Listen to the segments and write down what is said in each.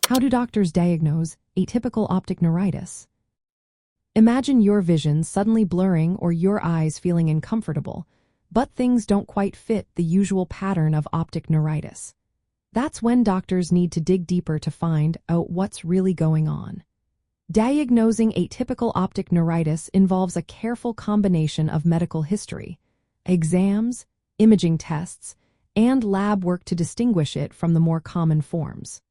How do doctors diagnose atypical optic neuritis? Imagine your vision suddenly blurring or your eyes feeling uncomfortable, but things don't quite fit the usual pattern of optic neuritis. That's when doctors need to dig deeper to find out what's really going on. Diagnosing atypical optic neuritis involves a careful combination of medical history, exams, imaging tests, and lab work to distinguish it from the more common forms.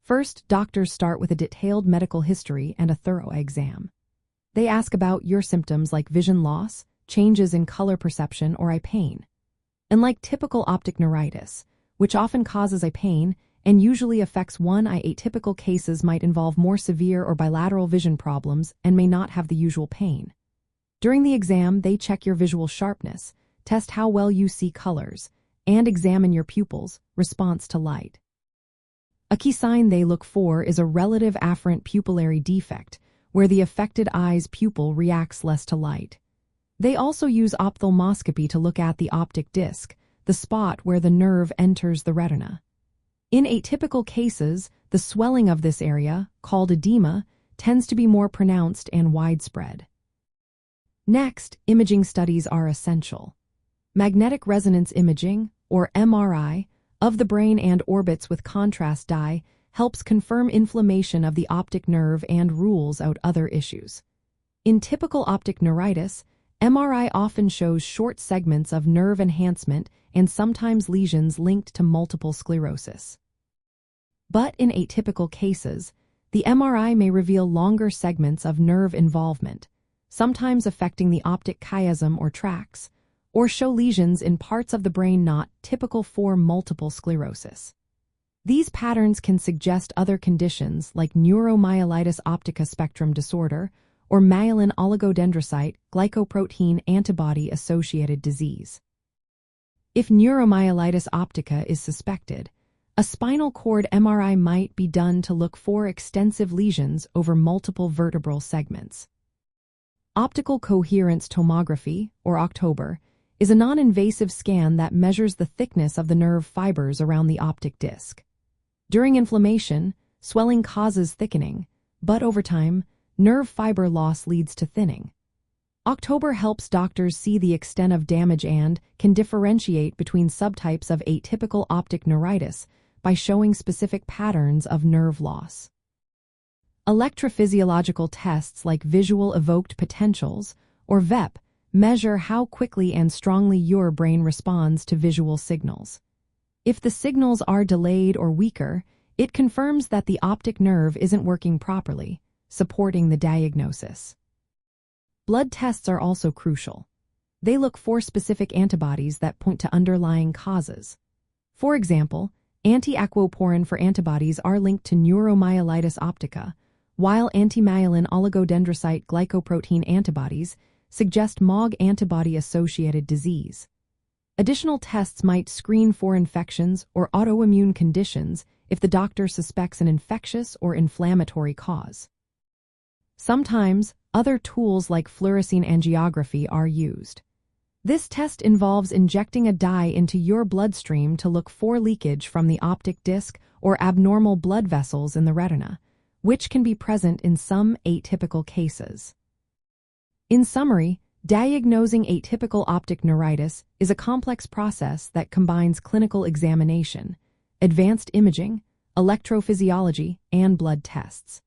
First, doctors start with a detailed medical history and a thorough exam. They ask about your symptoms like vision loss, changes in color perception, or eye pain. Unlike typical optic neuritis, which often causes eye pain and usually affects one eye, atypical cases might involve more severe or bilateral vision problems and may not have the usual pain. During the exam, they check your visual sharpness, test how well you see colors, and examine your pupils' response to light. A key sign they look for is a relative afferent pupillary defect, where the affected eye's pupil reacts less to light. They also use ophthalmoscopy to look at the optic disc, the spot where the nerve enters the retina. In atypical cases, the swelling of this area, called edema, tends to be more pronounced and widespread. Next, imaging studies are essential. Magnetic resonance imaging, or MRI, of the brain and orbits with contrast dye helps confirm inflammation of the optic nerve and rules out other issues. In typical optic neuritis, MRI often shows short segments of nerve enhancement and sometimes lesions linked to multiple sclerosis. But in atypical cases, the MRI may reveal longer segments of nerve involvement, sometimes affecting the optic chiasm or tracts, or show lesions in parts of the brain not typical for multiple sclerosis. These patterns can suggest other conditions like neuromyelitis optica spectrum disorder or myelin oligodendrocyte glycoprotein antibody-associated disease. If neuromyelitis optica is suspected, a spinal cord MRI might be done to look for extensive lesions over multiple vertebral segments. Optical coherence tomography, or OCT, is a non-invasive scan that measures the thickness of the nerve fibers around the optic disc. During inflammation, swelling causes thickening, but over time, nerve fiber loss leads to thinning. OCT helps doctors see the extent of damage and can differentiate between subtypes of atypical optic neuritis by showing specific patterns of nerve loss. Electrophysiological tests like visual evoked potentials, or VEP, measure how quickly and strongly your brain responds to visual signals. If the signals are delayed or weaker, it confirms that the optic nerve isn't working properly, supporting the diagnosis. Blood tests are also crucial. They look for specific antibodies that point to underlying causes. For example, anti-aquaporin for antibodies are linked to neuromyelitis optica, while anti-myelin oligodendrocyte glycoprotein antibodies suggest MOG antibody-associated disease. Additional tests might screen for infections or autoimmune conditions if the doctor suspects an infectious or inflammatory cause. Sometimes, other tools like fluorescein angiography are used. This test involves injecting a dye into your bloodstream to look for leakage from the optic disc or abnormal blood vessels in the retina, which can be present in some atypical cases. In summary, diagnosing atypical optic neuritis is a complex process that combines clinical examination, advanced imaging, electrophysiology, and blood tests.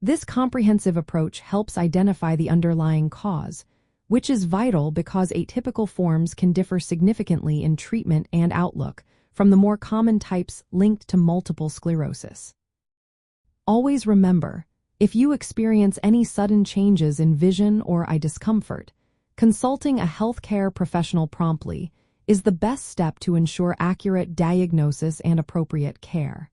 This comprehensive approach helps identify the underlying cause, which is vital because atypical forms can differ significantly in treatment and outlook from the more common types linked to multiple sclerosis. Always remember, if you experience any sudden changes in vision or eye discomfort, consulting a healthcare professional promptly is the best step to ensure accurate diagnosis and appropriate care.